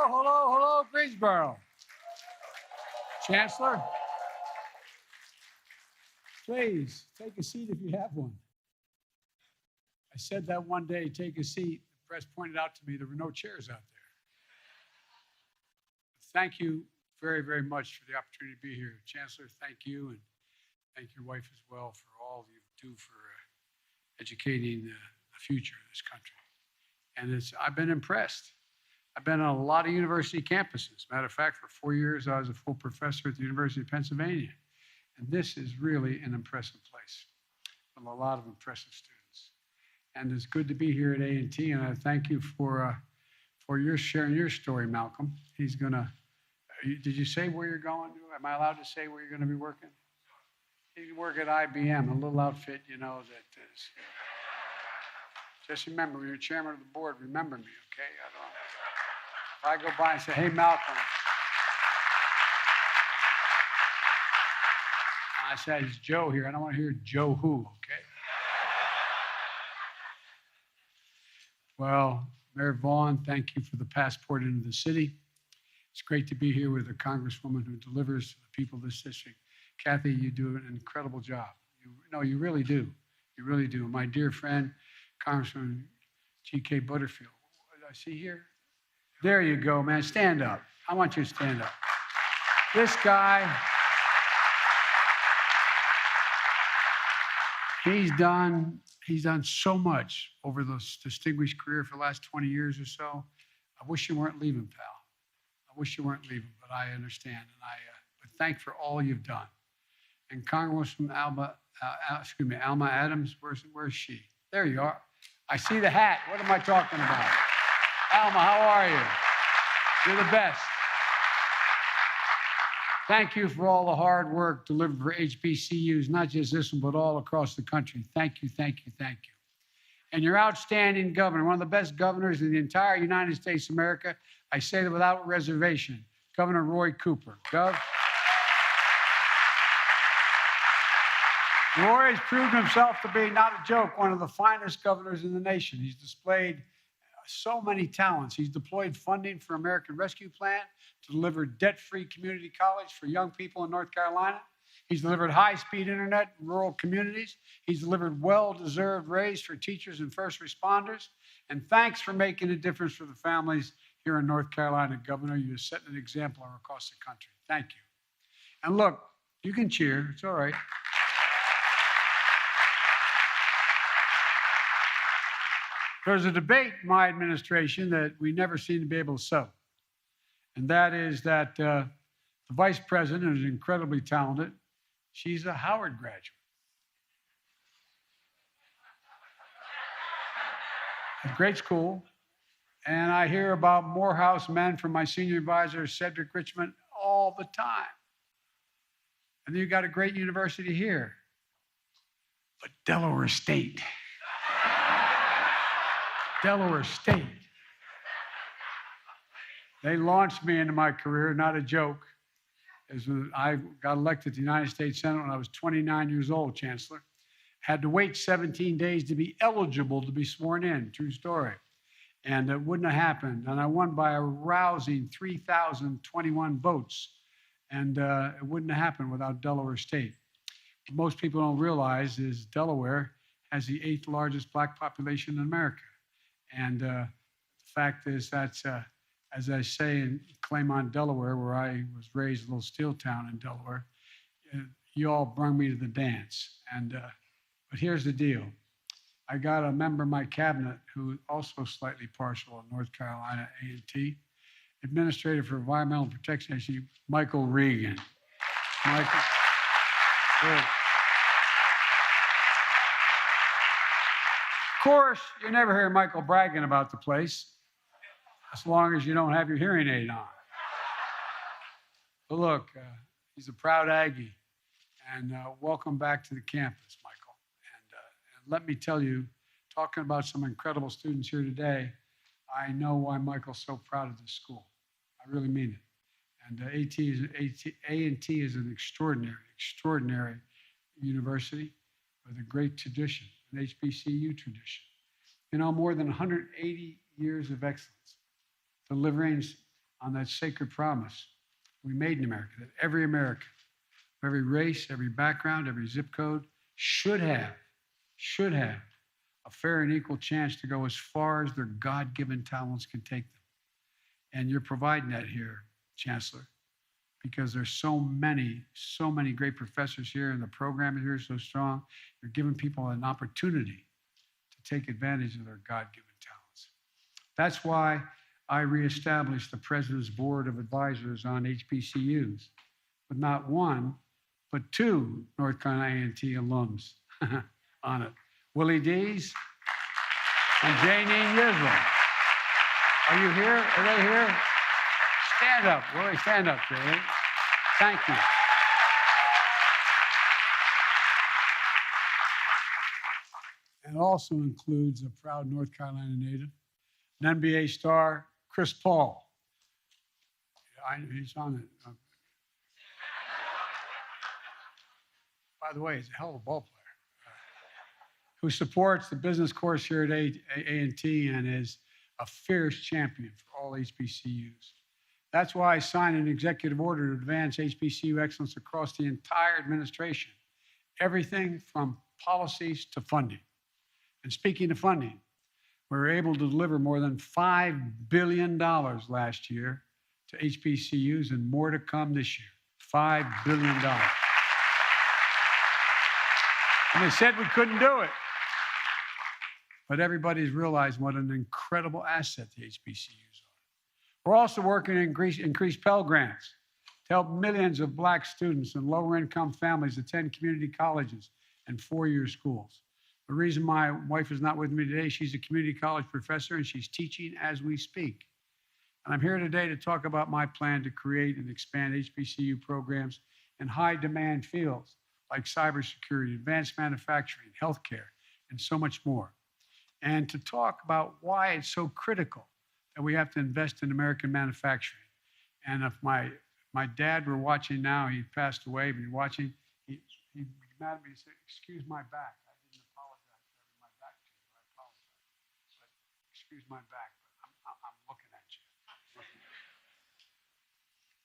hello, Greensboro. Chancellor, please take a seat if you have one. I said that one day, take a seat. The press pointed out to me there were no chairs out there. Thank you very, very much for the opportunity to be here. Chancellor, thank you, and thank your wife as well for all you do for educating the future of this country. And I've been impressed. I've been on a lot of university campuses. Matter of fact, for 4 years, I was a full professor at the University of Pennsylvania. And this is really an impressive place with a lot of impressive students. And it's good to be here at A&T, and I thank you for your sharing your story, Malcolm. He's gonna, did you say where you're going? Am I allowed to say where you're gonna be working? You can work at IBM, a little outfit, you know, that is. Just remember, when you're chairman of the board, remember me, okay? If I go by and say, hey, Malcolm, I said, it's Joe here. I don't want to hear Joe who, okay? Well, Mayor Vaughn, thank you for the passport into the city. It's great to be here with a congresswoman who delivers to the people of this district. Kathy, you do an incredible job. You really do. You really do. My dear friend, Congressman G.K. Butterfield. What did I see here? There you go, man. Stand up. I want you to stand up. This guy, he's done so much over this distinguished career for the last 20 years or so. I wish you weren't leaving, pal. I wish you weren't leaving, but I understand. But thanks for all you've done. And Congresswoman Alma Adams, where's she? There you are. I see the hat. What am I talking about? Alma, how are you? You're the best. Thank you for all the hard work delivered for HBCUs, not just this one, but all across the country. Thank you, thank you, thank you. And your outstanding governor, one of the best governors in the entire United States of America. I say that without reservation, Governor Roy Cooper. Gov. Roy has proven himself to be, not a joke, one of the finest governors in the nation. He's displayed so many talents. He's deployed funding for American Rescue Plan to deliver debt-free community college for young people in North Carolina. He's delivered high-speed internet in rural communities. He's delivered well-deserved raise for teachers and first responders. And thanks for making a difference for the families here in North Carolina, Governor. You're setting an example across the country. Thank you. And look, you can cheer. It's all right. There's a debate in my administration that we never seem to be able to settle. And that is that the vice president is incredibly talented. She's a Howard graduate. A great school. And I hear about Morehouse men from my senior advisor, Cedric Richmond, all the time. And then you got a great university here. But Delaware State. Delaware State. They launched me into my career, not a joke. I got elected to the United States Senate when I was 29 years old, Chancellor. Had to wait 17 days to be eligible to be sworn in, true story. And it wouldn't have happened. And I won by a rousing 3,021 votes. And it wouldn't have happened without Delaware State. What most people don't realize is Delaware has the 8th largest Black population in America. And the fact is that's, as I say in Claymont, Delaware, where I was raised, a little steel town in Delaware, you all brought me to the dance. And but here's the deal. I got a member of my cabinet who is also slightly partial in North Carolina, A&T, Administrator for Environmental Protection Agency, Michael Regan. Michael. Good. Of course, you never hear Michael bragging about the place, as long as you don't have your hearing aid on. But look, he's a proud Aggie, and welcome back to the campus, Michael. And let me tell you, talking about some incredible students here today, I know why Michael's so proud of this school. I really mean it. And A&T is an extraordinary university with a great tradition, an HBCU tradition. You know, more than 180 years of excellence, delivering on that sacred promise we made in America, that every American, every race, every background, every zip code should have a fair and equal chance to go as far as their God-given talents can take them. And you're providing that here, Chancellor, because there's so many great professors here, and the program here is so strong. You're giving people an opportunity to take advantage of their God-given talents. That's why I reestablished the President's Board of Advisors on HBCUs, with not one, but two North Carolina A&T alums on it. Willie Dees and Janine Yisrael. Are you here? Are they here? Stand up, Willie. Stand up, Janine. Thank you. And it also includes a proud North Carolina native, an NBA star, Chris Paul. He's on it. By the way, he's a hell of a ball player. Who supports the business course here at A&T and is a fierce champion for all HBCUs. That's why I signed an executive order to advance HBCU excellence across the entire administration, everything from policies to funding. And speaking of funding, we were able to deliver more than $5 billion last year to HBCUs and more to come this year. $5 billion. And they said we couldn't do it. But everybody's realized what an incredible asset the HBCUs are. We're also working to increase Pell Grants to help millions of Black students and lower-income families attend community colleges and four-year schools. The reason my wife is not with me today, she's a community college professor and she's teaching as we speak. And I'm here today to talk about my plan to create and expand HBCU programs in high-demand fields like cybersecurity, advanced manufacturing, healthcare, and so much more. And to talk about why it's so critical that we have to invest in American manufacturing. And if my dad were watching now, he passed away, but he's watching, he'd be mad at me and say, "Excuse my back. I didn't apologize for having my back to you. I apologize. But excuse my back, but I'm looking at you."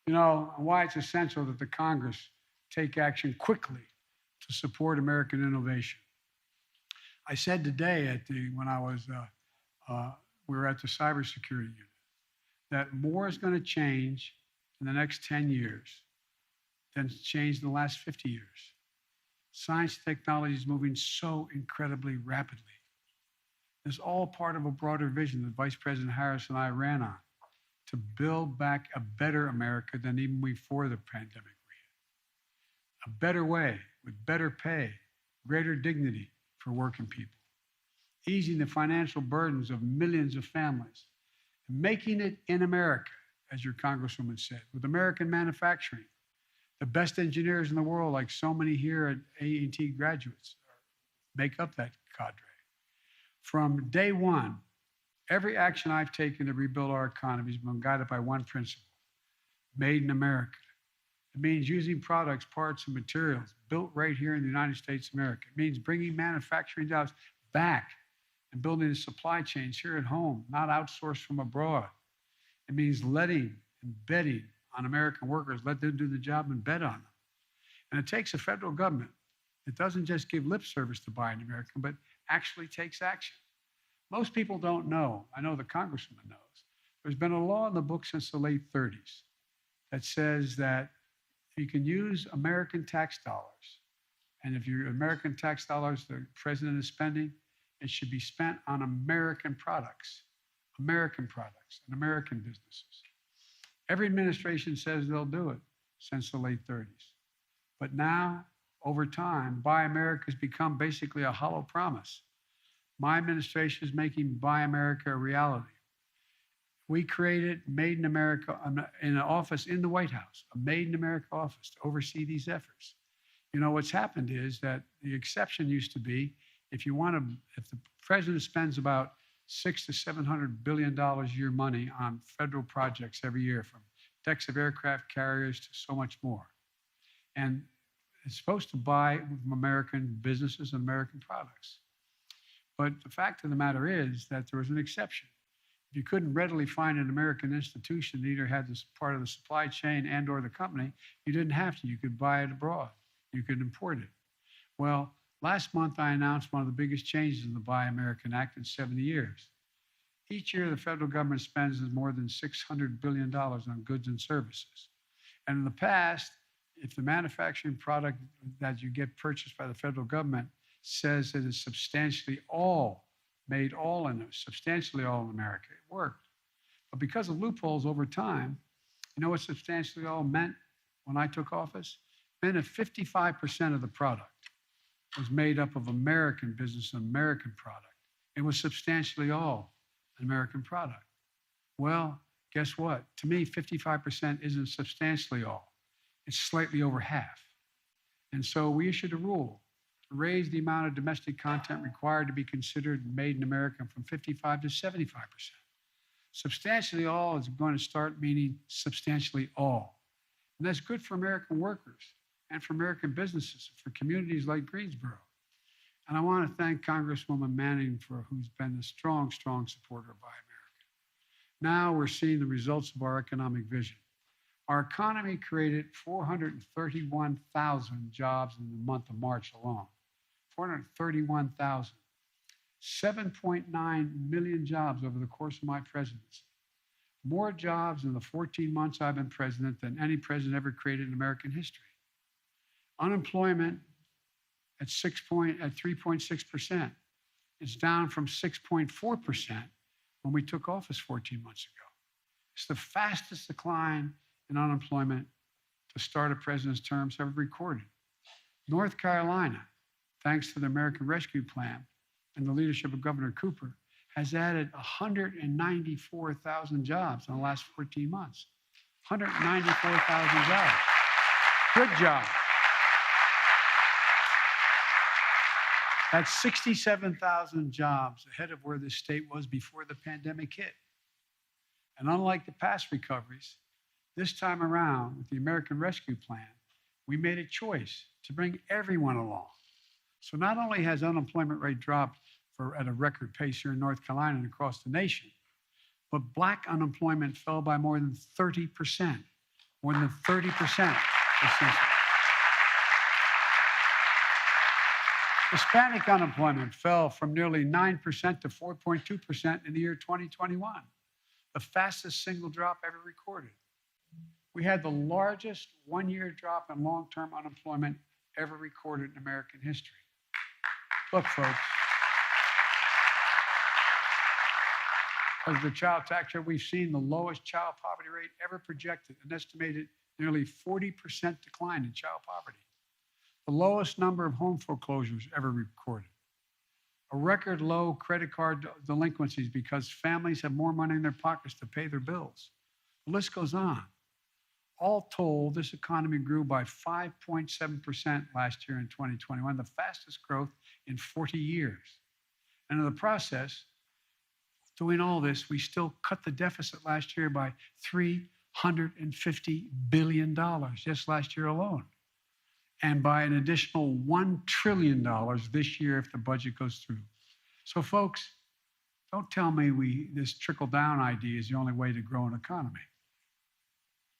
You know, why it's essential that the Congress take action quickly to support American innovation. I said today when I was, we were at the cybersecurity unit, that more is going to change in the next 10 years than it's changed in the last 50 years. Science and technology is moving so incredibly rapidly. It's all part of a broader vision that Vice President Harris and I ran on to build back a better America than even before the pandemic we hit. A better way with better pay, greater dignity for working people, easing the financial burdens of millions of families, and making it in America, as your Congresswoman said, with American manufacturing. The best engineers in the world, like so many here at A&T graduates, make up that cadre. From day one, every action I've taken to rebuild our economy has been guided by one principle: made in America. It means using products, parts, and materials built right here in the United States of America. It means bringing manufacturing jobs back and building the supply chains here at home, not outsourced from abroad. It means letting and betting on American workers, let them do the job and bet on them. And it takes a federal government that doesn't just give lip service to buying American, but actually takes action. Most people don't know, I know the Congresswoman knows, there's been a law in the books since the late 30s that says that you can use American tax dollars, and if your American tax dollars the president is spending, it should be spent on American products and American businesses. Every administration says they'll do it since the late 30s. But now, over time, Buy America has become basically a hollow promise. My administration is making Buy America a reality. We created Made in America in an office in the White House, a Made in America office to oversee these efforts. You know, what's happened is that the exception used to be if the president spends about $600 to $700 billion a year money on federal projects every year, from decks of aircraft carriers to so much more. And it's supposed to buy from American businesses and American products. But the fact of the matter is that there was an exception. If you couldn't readily find an American institution that either had this part of the supply chain and or the company, you didn't have to. You could buy it abroad. You could import it. Well, last month I announced one of the biggest changes in the Buy American Act in 70 years. Each year, the federal government spends more than $600 billion on goods and services. And in the past, if the manufacturing product that you get purchased by the federal government says that it's substantially all made substantially all in America, it worked. But because of loopholes over time, you know what substantially all meant when I took office? It meant that 55% of the product was made up of American business and American product. It was substantially all an American product. Well, guess what? To me, 55% isn't substantially all. It's slightly over half. And so we issued a rule to raise the amount of domestic content required to be considered made in America from 55 to 75%. Substantially all is going to start meaning substantially all. And that's good for American workers and for American businesses, for communities like Greensboro. And I want to thank Congresswoman Manning who's been a strong, strong supporter of Buy American. Now we're seeing the results of our economic vision. Our economy created 431,000 jobs in the month of March alone. 431,000. 7.9 million jobs over the course of my presidency. More jobs in the 14 months I've been president than any president ever created in American history. Unemployment at 3.6%. It's down from 6.4% when we took office 14 months ago. It's the fastest decline in unemployment to start a president's terms ever recorded. North Carolina, thanks to the American Rescue Plan and the leadership of Governor Cooper, has added 194,000 jobs in the last 14 months. 194,000 jobs. Good job. That's 67,000 jobs ahead of where this state was before the pandemic hit. And unlike the past recoveries, this time around with the American Rescue Plan, we made a choice to bring everyone along. So not only has unemployment rate dropped at a record pace here in North Carolina and across the nation, but Black unemployment fell by more than 30%. More than 30%. Hispanic unemployment fell from nearly 9% to 4.2% in the year 2021, the fastest single drop ever recorded. We had the largest one-year drop in long-term unemployment ever recorded in American history. Look, folks, as the child tax rate, we've seen the lowest child poverty rate ever projected, an estimated nearly 40% decline in child poverty. The lowest number of home foreclosures ever recorded. A record low credit card delinquencies because families have more money in their pockets to pay their bills. The list goes on. All told, this economy grew by 5.7% last year in 2021, the fastest growth in 40 years. And in the process, doing all this, we still cut the deficit last year by $350 billion, just last year alone. And by an additional $1 trillion this year if the budget goes through. So folks, don't tell me this trickle-down idea is the only way to grow an economy.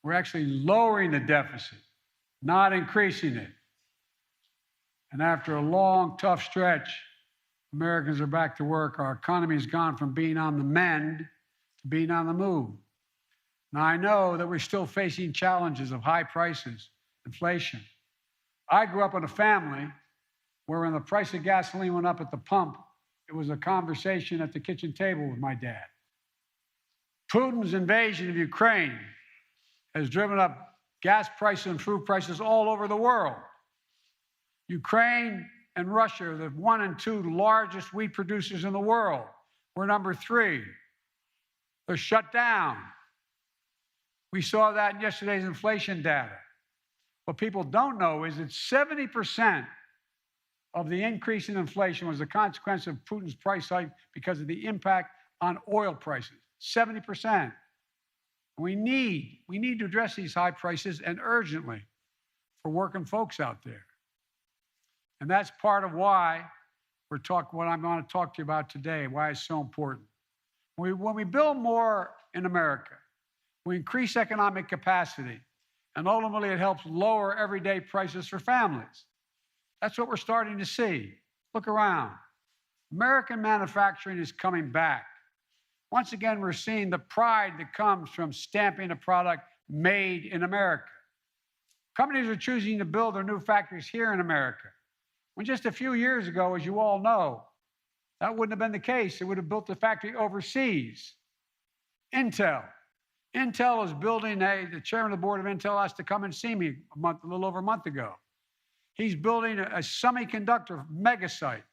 We're actually lowering the deficit, not increasing it. And after a long, tough stretch, Americans are back to work. Our economy has gone from being on the mend to being on the move. Now, I know that we're still facing challenges of high prices, inflation. I grew up in a family where when the price of gasoline went up at the pump, it was a conversation at the kitchen table with my dad. Putin's invasion of Ukraine has driven up gas prices and food prices all over the world. Ukraine and Russia are the 1 and 2 largest wheat producers in the world. We're number 3. They're shut down. We saw that in yesterday's inflation data. What people don't know is that 70% of the increase in inflation was a consequence of Putin's price hike because of the impact on oil prices. 70%. We need to address these high prices, and urgently, for working folks out there. And that's part of why what I'm going to talk to you about today, why it's so important. When we build more in America, we increase economic capacity, and ultimately it helps lower everyday prices for families. That's what we're starting to see. Look around. American manufacturing is coming back. Once again, we're seeing the pride that comes from stamping a product made in America. Companies are choosing to build their new factories here in America. When just a few years ago, as you all know, that wouldn't have been the case. They would have built the factory overseas. Intel is building the chairman of the board of Intel asked to come and see me a little over a month ago. He's building a semiconductor mega site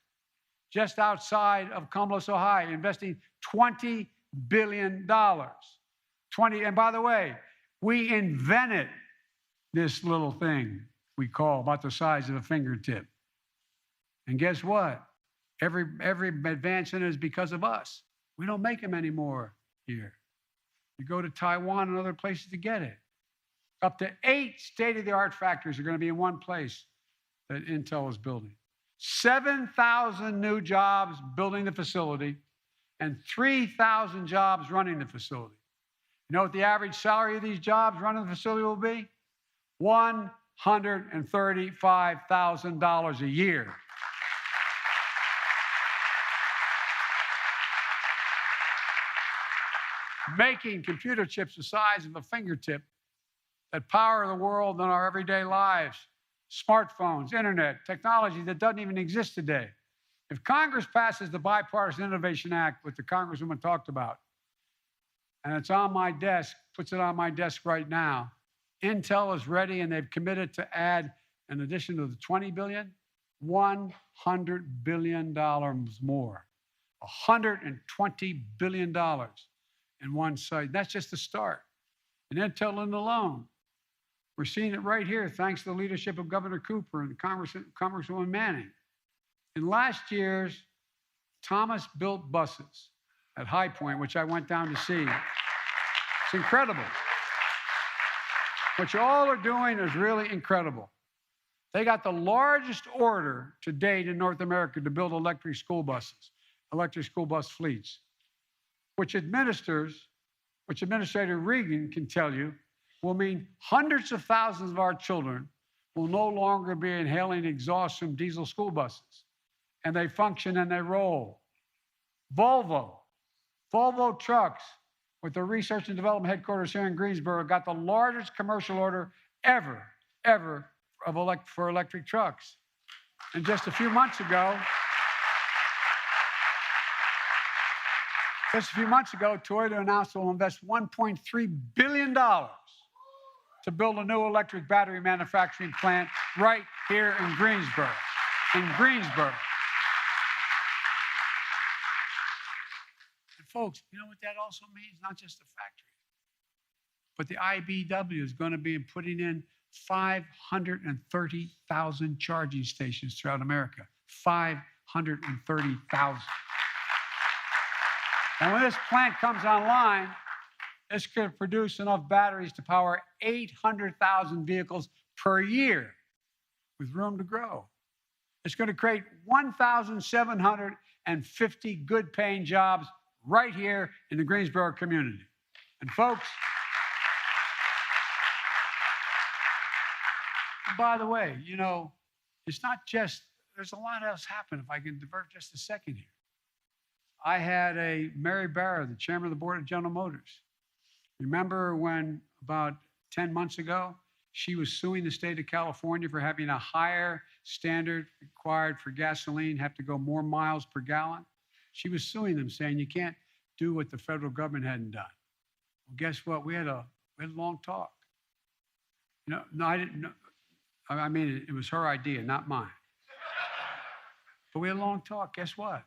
just outside of Columbus, Ohio, investing $20 billion. And by the way, we invented this little thing we call about the size of a fingertip. And guess what? Every advance in it is because of us. We don't make them anymore here. You go to Taiwan and other places to get it. Up to 8 state-of-the-art factories are going to be in one place that Intel is building. 7,000 new jobs building the facility and 3,000 jobs running the facility. You know what the average salary of these jobs running the facility will be? $135,000 a year. Making computer chips the size of a fingertip that power the world in our everyday lives. Smartphones, internet, technology that doesn't even exist today. If Congress passes the Bipartisan Innovation Act, which the Congresswoman talked about, and it's on my desk, puts it on my desk right now, Intel is ready and they've committed to add, in addition to the $20 billion, $100 billion more. $120 billion in one site. That's just the start. And Intel alone, we're seeing it right here, thanks to the leadership of Governor Cooper and Congresswoman Manning. In last year's Thomas built buses at High Point, which I went down to see. It's incredible. What you all are doing is really incredible. They got the largest order to date in North America to build electric school buses, electric school bus fleets, which Administrator Regan can tell you will mean hundreds of thousands of our children will no longer be inhaling exhaust from diesel school buses. And they function and they roll. Volvo Trucks, with the research and development headquarters here in Greensboro, got the largest commercial order ever for electric trucks. And just a few months ago, Toyota announced it will invest $1.3 billion to build a new electric battery manufacturing plant right here in Greensboro. And folks, you know what that also means? Not just the factory, but the IBEW is going to be putting in 530,000 charging stations throughout America. 530,000. And when this plant comes online, this could produce enough batteries to power 800,000 vehicles per year with room to grow. It's going to create 1,750 good-paying jobs right here in the Greensboro community. And folks, by the way, you know, it's not just, there's a lot else happening if I can divert just a second here. I had Mary Barra, the chairman of the board of General Motors. Remember when about 10 months ago, she was suing the state of California for having a higher standard required for gasoline, have to go more miles per gallon? She was suing them, saying you can't do what the federal government hadn't done. Well, guess what? We had a long talk. No, I didn't know. I mean, it was her idea, not mine. But we had a long talk. Guess what?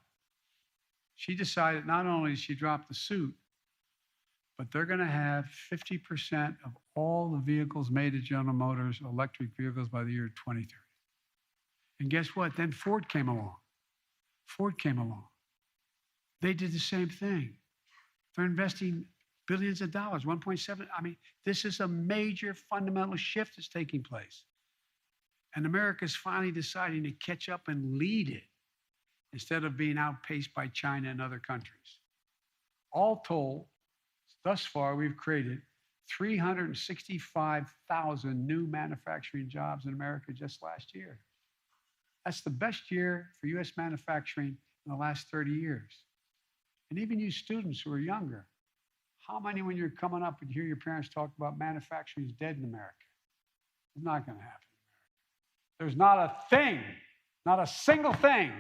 She decided not only did she drop the suit, but they're going to have 50% of all the vehicles made at General Motors electric vehicles by the year 2030. And guess what? Then Ford came along. They did the same thing. They're investing billions of dollars, 1.7. I mean, this is a major fundamental shift that's taking place. And America's finally deciding to catch up and lead it instead of being outpaced by China and other countries. All told, thus far, we've created 365,000 new manufacturing jobs in America just last year. That's the best year for U.S. manufacturing in the last 30 years. And even you students who are younger, how many, when you're coming up and you hear your parents talk about manufacturing is dead in America? It's not going to happen in America. There's not a thing, not a single thing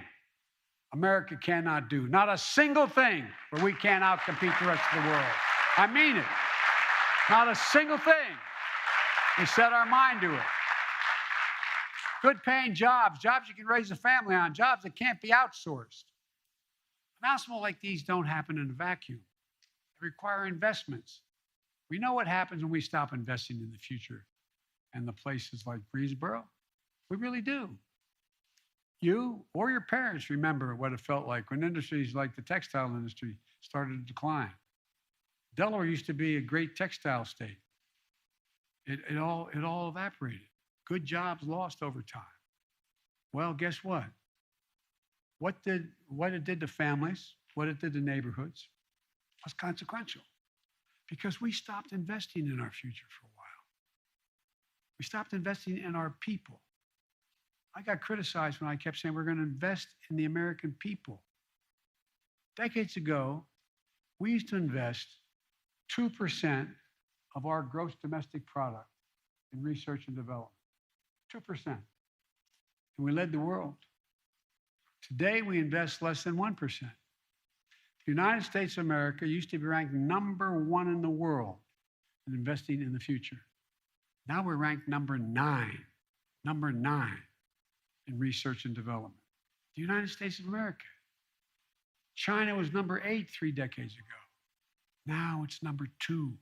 America cannot do. Not a single thing where we can't outcompete the rest of the world. I mean it. Not a single thing. We set our mind to it. Good paying jobs, jobs you can raise a family on, jobs that can't be outsourced. Announcements like these don't happen in a vacuum. They require investments. We know what happens when we stop investing in the future and the places like Greensboro. We really do. You or your parents remember what it felt like when industries like the textile industry started to decline. Delaware used to be a great textile state. It all evaporated. Good jobs lost over time. Well, guess what? What it did to families, what it did to neighborhoods was consequential because we stopped investing in our future for a while. We stopped investing in our people. I got criticized when I kept saying we're going to invest in the American people. Decades ago, we used to invest 2% of our gross domestic product in research and development. 2%. And we led the world. Today, we invest less than 1%. The United States of America used to be ranked #1 in the world in investing in the future. Now we're ranked number 9 in research and development. The United States of America. China was number 8 3 decades ago. Now it's number 2.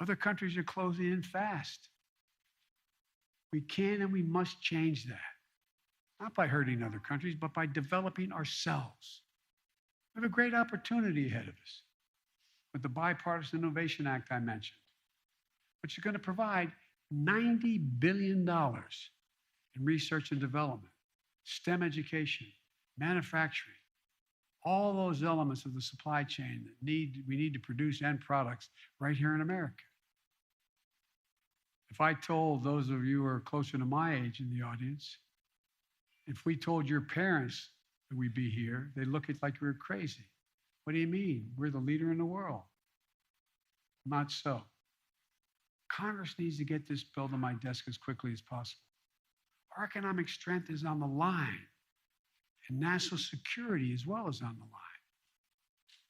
Other countries are closing in fast. We can and we must change that. Not by hurting other countries, but by developing ourselves. We have a great opportunity ahead of us with the Bipartisan Innovation Act I mentioned, which is going to provide $90 billion in research and development, STEM education, manufacturing, all those elements of the supply chain that we need to produce end products right here in America. If I told those of you who are closer to my age in the audience, if we told your parents that we'd be here, they'd look at like we were crazy. What do you mean? We're the leader in the world. Not so. Congress needs to get this bill to my desk as quickly as possible. Our economic strength is on the line, and national security as well is on the line.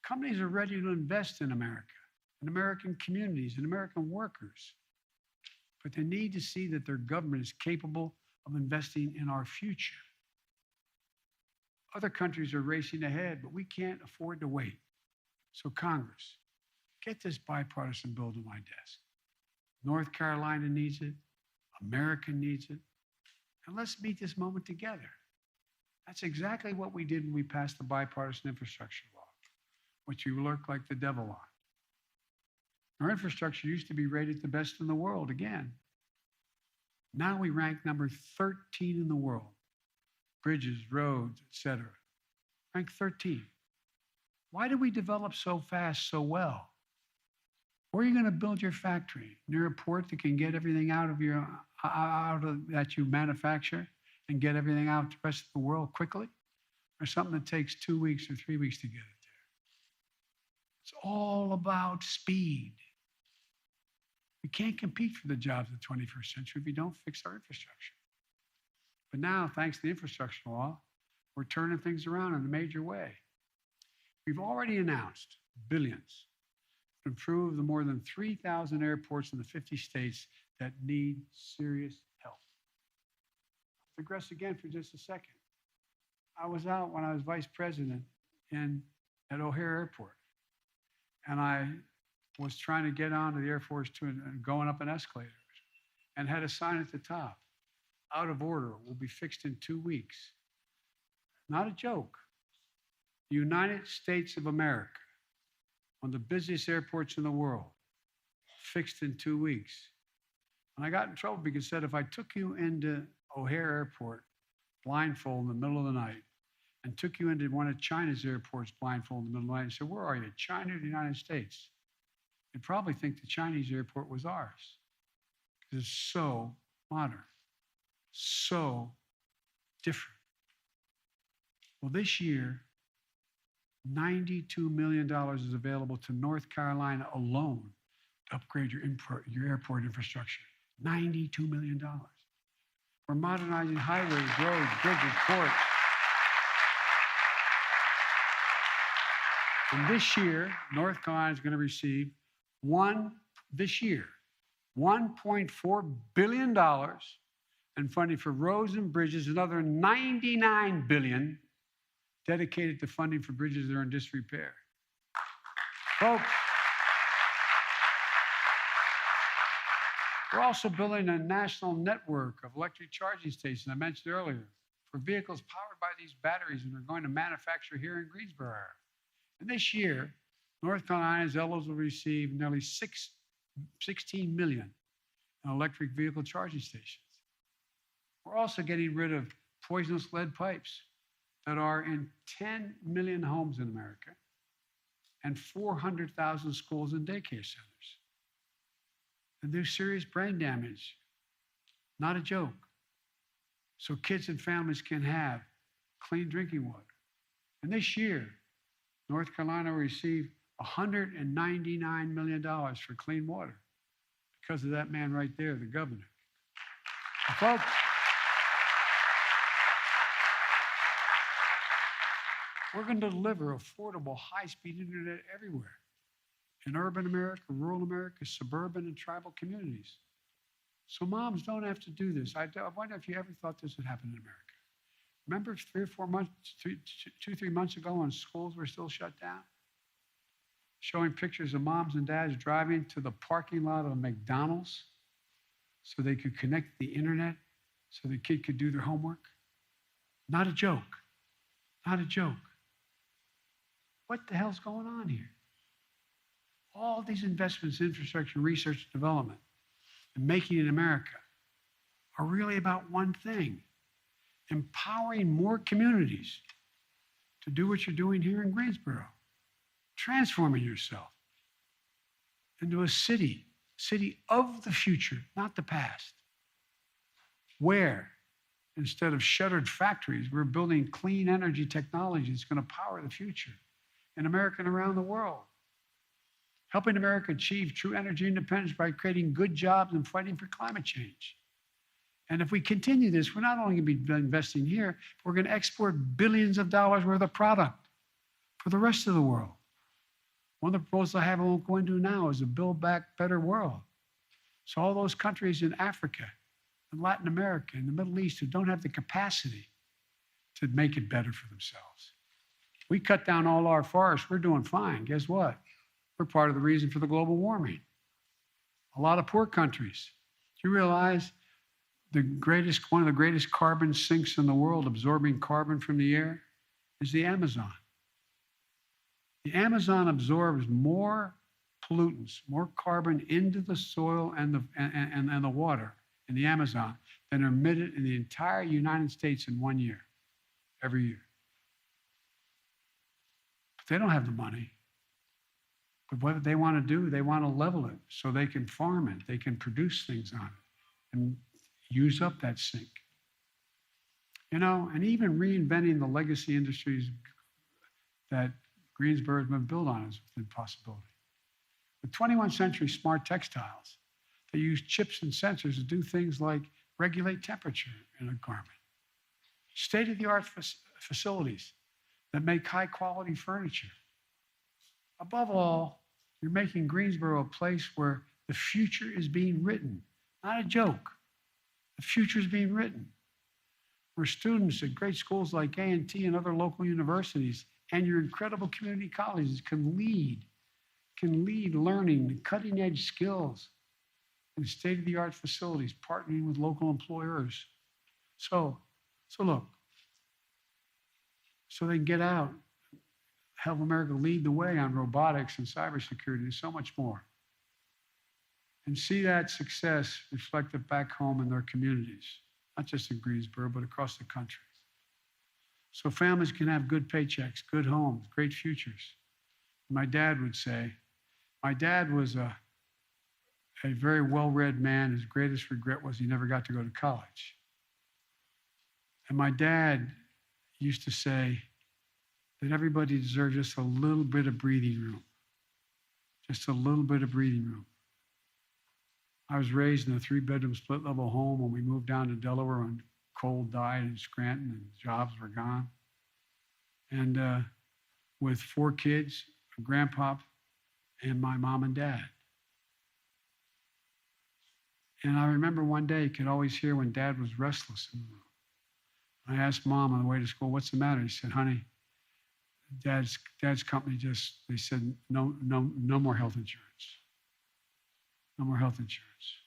Companies are ready to invest in America, in American communities, in American workers, but they need to see that their government is capable of investing in our future. Other countries are racing ahead, but we can't afford to wait. So Congress, get this bipartisan bill to my desk. North Carolina needs it. America needs it. And let's meet this moment together. That's exactly what we did when we passed the bipartisan infrastructure law, which we worked like the devil on. Our infrastructure used to be rated the best in the world again. Now we rank number 13 in the world. Bridges, roads, etc. Rank 13. Why did we develop so fast, so well? Where are you going to build your factory? Near a port that can get everything out of that you manufacture and get everything out to the rest of the world quickly? Or something that takes 2 weeks or 3 weeks to get it there? It's all about speed. We can't compete for the jobs of the 21st century if we don't fix our infrastructure. But now, thanks to the infrastructure law, we're turning things around in a major way. We've already announced billions to improve the more than 3,000 airports in the 50 states that need serious help. I'll digress again for just a second. I was out when I was vice president at O'Hare Airport, and I was trying to get onto the Air Force Two and going up an escalator, and had a sign at the top, out of order, will be fixed in 2 weeks. Not a joke. The United States of America, one of the busiest airports in the world, fixed in 2 weeks. And I got in trouble because it said if I took you into O'Hare Airport blindfold in the middle of the night and took you into one of China's airports blindfolded in the middle of the night and said, where are you, China or the United States? You'd probably think the Chinese airport was ours because it's so modern, so different. Well, this year, $92 million is available to North Carolina alone to upgrade your airport infrastructure. $92 million. We're modernizing highways, roads, bridges, ports. And this year, North Carolina is going to receive $1.4 billion in funding for roads and bridges, another $99 billion dedicated to funding for bridges that are in disrepair. Folks, we're also building a national network of electric charging stations I mentioned earlier for vehicles powered by these batteries and we're going to manufacture here in Greensboro area. And this year, North Carolina's eligible will receive nearly 16 million in electric vehicle charging stations. We're also getting rid of poisonous lead pipes that are in 10 million homes in America and 400,000 schools and daycare centers. And there's serious brain damage, not a joke. So kids and families can have clean drinking water. And this year, North Carolina will receive $199 million for clean water because of that man right there, the governor. And folks, we're going to deliver affordable, high-speed internet everywhere in urban America, rural America, suburban and tribal communities. So moms don't have to do this. I wonder if you ever thought this would happen in America. Remember 2-3 months ago when schools were still shut down? Showing pictures of moms and dads driving to the parking lot of a McDonald's so they could connect the internet so the kid could do their homework? Not a joke. Not a joke. What the hell's going on here? All these investments in infrastructure, research, and development, and making it in America are really about one thing: empowering more communities to do what you're doing here in Greensboro, transforming yourself into a city of the future, not the past, where instead of shuttered factories, we're building clean energy technology that's going to power the future in America and around the world. Helping America achieve true energy independence by creating good jobs and fighting for climate change. And if we continue this, we're not only going to be investing here, we're going to export billions of dollars worth of product for the rest of the world. One of the proposals I have I won't go into now is a Build Back Better world. So all those countries in Africa and Latin America and the Middle East who don't have the capacity to make it better for themselves. We cut down all our forests, we're doing fine. Guess what? We're part of the reason for the global warming. A lot of poor countries. Do you realize one of the greatest carbon sinks in the world, absorbing carbon from the air, is the Amazon? The Amazon absorbs more pollutants, more carbon into the soil and the water in the Amazon than are emitted in the entire United States in 1 year, every year. But they don't have the money. But what they want to do, they want to level it so they can farm it, they can produce things on it and use up that sink. You know, and even reinventing the legacy industries that Greensboro has been built on is within possibility. The 21st century smart textiles, they use chips and sensors to do things like regulate temperature in a garment. State-of-the-art facilities that make high-quality furniture. Above all, you're making Greensboro a place where the future is being written, not a joke. The future is being written, where students at great schools like A&T and other local universities and your incredible community colleges can lead learning, cutting-edge skills in state-of-the-art facilities, partnering with local employers. So look, so they can get out, help America lead the way on robotics and cybersecurity and so much more. And see that success reflected back home in their communities, not just in Greensboro, but across the country. so families can have good paychecks, good homes, great futures. My dad would say, my dad was a very well-read man. His greatest regret was he never got to go to college. And my dad used to say that everybody deserves just a little bit of breathing room. Just a little bit of breathing room. I was raised in a 3-bedroom split-level home when we moved down to Delaware when coal died in Scranton and jobs were gone. And with 4 kids, a grandpa, and my mom and dad. And I remember one day, you could always hear when Dad was restless in the room. I asked Mom on the way to school, what's the matter? He said, honey, Dad's company they said, no more health insurance. No more health insurance.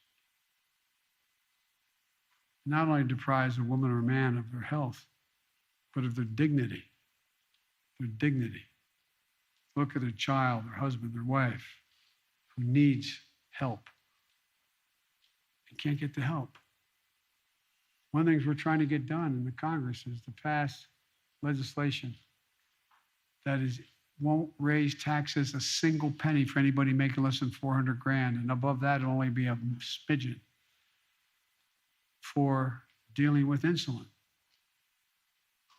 Not only deprives a woman or a man of their health, but of their dignity. Their dignity. Look at their child, their husband, their wife, who needs help and can't get the help. One of the things we're trying to get done in the Congress is to pass legislation that won't raise taxes a single penny for anybody making less than $400,000, and above that it'll only be a smidgen for dealing with insulin.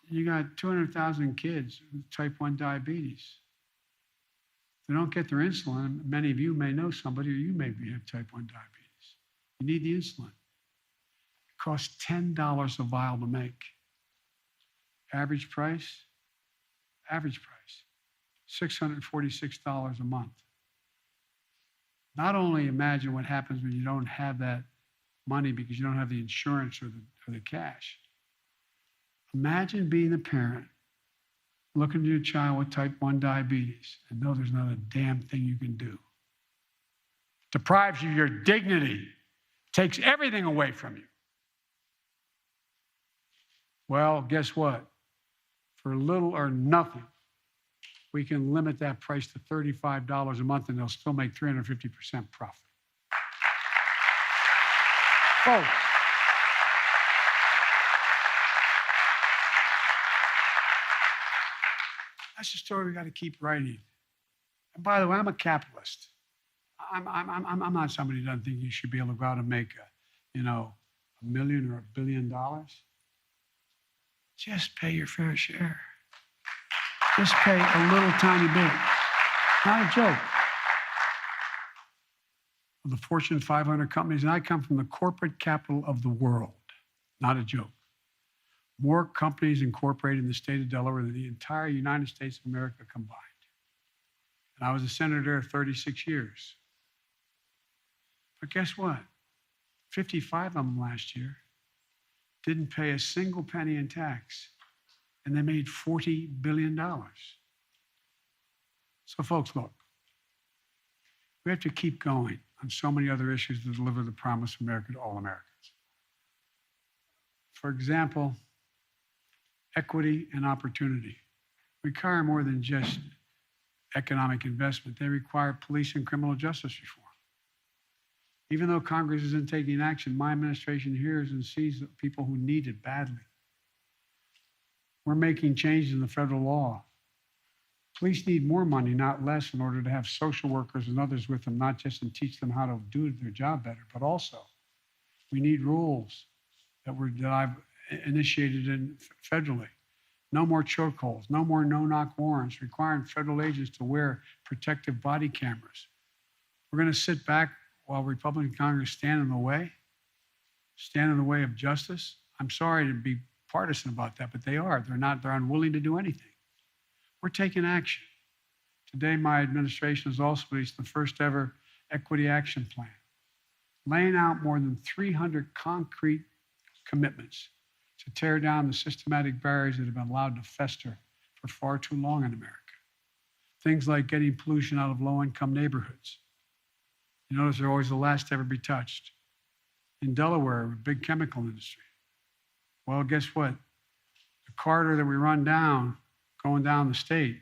You got 200,000 kids with type 1 diabetes. They don't get their insulin. Many of you may know somebody, or you may have type 1 diabetes. You need the insulin. It costs $10 a vial to make. Average price, $646 a month. Not only imagine what happens when you don't have that money because you don't have the insurance or the cash. Imagine being a parent, looking at your child with type 1 diabetes and know there's not a damn thing you can do. Deprives you of your dignity, takes everything away from you. Well, guess what? For little or nothing, we can limit that price to $35 a month and they'll still make 350% profit. Folks, that's the story we got to keep writing. And by the way, I'm a capitalist. I'm not somebody who doesn't think you should be able to go out and make $1 million or $1 billion. Just pay your fair share. Just pay a little tiny bit. Not a joke. The Fortune 500 companies, and I come from the corporate capital of the world. Not a joke. More companies incorporated in the state of Delaware than the entire United States of America combined. And I was a senator there 36 years. But guess what? 55 of them last year didn't pay a single penny in tax, and they made $40 billion. So folks, look, we have to keep going on so many other issues to deliver the promise of America to all Americans. For example, equity and opportunity require more than just economic investment. They require police and criminal justice reform. Even though Congress isn't taking action, my administration hears and sees the people who need it badly. We're making changes in the federal law. Police need more money, not less, in order to have social workers and others with them, not just to teach them how to do their job better, but also we need rules that I've initiated federally. No more chokeholds, no more no-knock warrants, requiring federal agents to wear protective body cameras. We're going to sit back while Republican Congress stand in the way of justice. I'm sorry to be partisan about that, but they are. They're unwilling to do anything. We're taking action. Today, my administration has also released the first ever equity action plan, laying out more than 300 concrete commitments to tear down the systematic barriers that have been allowed to fester for far too long in America. Things like getting pollution out of low-income neighborhoods. You notice they're always the last to ever be touched. In Delaware, a big chemical industry. Well, guess what? The corridor that we run down, going down the state,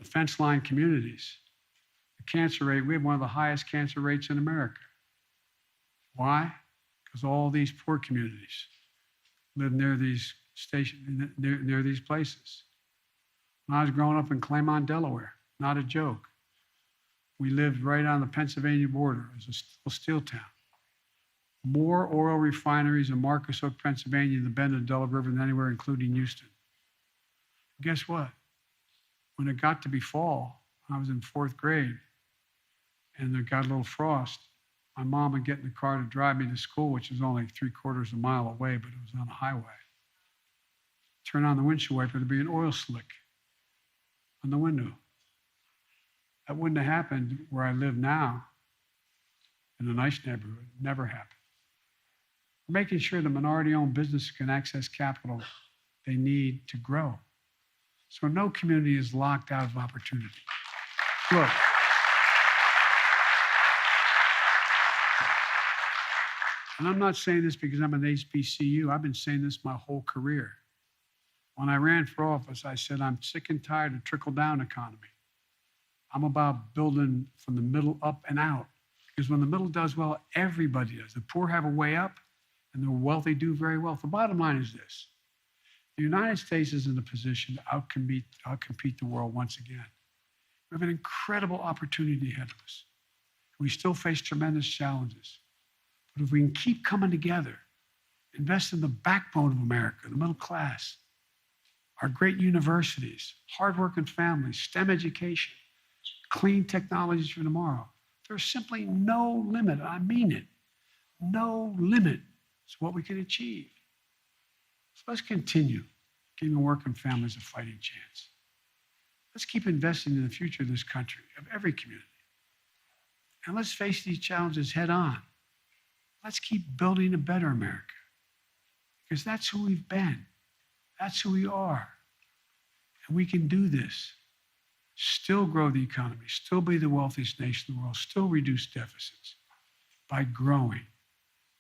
the fence line communities, the cancer rate, we have one of the highest cancer rates in America. Why? Because all these poor communities live near these stationed near these places. When I was growing up in Claymont, Delaware, not a joke. We lived right on the Pennsylvania border. It was a steel town. More oil refineries in Marcus Hook, Pennsylvania, the bend of the Delaware River than anywhere, including Houston. Guess what? When it got to be fall, I was in 4th grade, and there got a little frost. My mom would get in the car to drive me to school, which was only 3/4 of a mile away, but it was on a highway. Turn on the windshield wiper, there'd be an oil slick on the window. That wouldn't have happened where I live now in a nice neighborhood. Never happened. We're making sure the minority-owned businesses can access capital they need to grow. So no community is locked out of opportunity. Look, and I'm not saying this because I'm an HBCU. I've been saying this my whole career. When I ran for office, I said, I'm sick and tired of trickle-down economy. I'm about building from the middle up and out. Because when the middle does well, everybody does. The poor have a way up, and the wealthy do very well. The bottom line is this. The United States is in a position to outcompete the world once again. We have an incredible opportunity ahead of us. We still face tremendous challenges. But if we can keep coming together, invest in the backbone of America, the middle class, our great universities, hardworking families, STEM education, clean technologies for tomorrow, there's simply no limit, I mean it, no limit to what we can achieve. So let's continue giving working families a fighting chance. Let's keep investing in the future of this country, of every community. And let's face these challenges head on. Let's keep building a better America. Because that's who we've been. That's who we are. And we can do this. Still grow the economy, still be the wealthiest nation in the world, still reduce deficits by growing,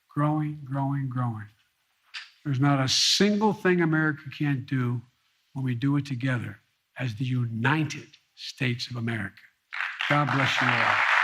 growing, growing, growing. There's not a single thing America can't do when we do it together as the United States of America. God bless you all.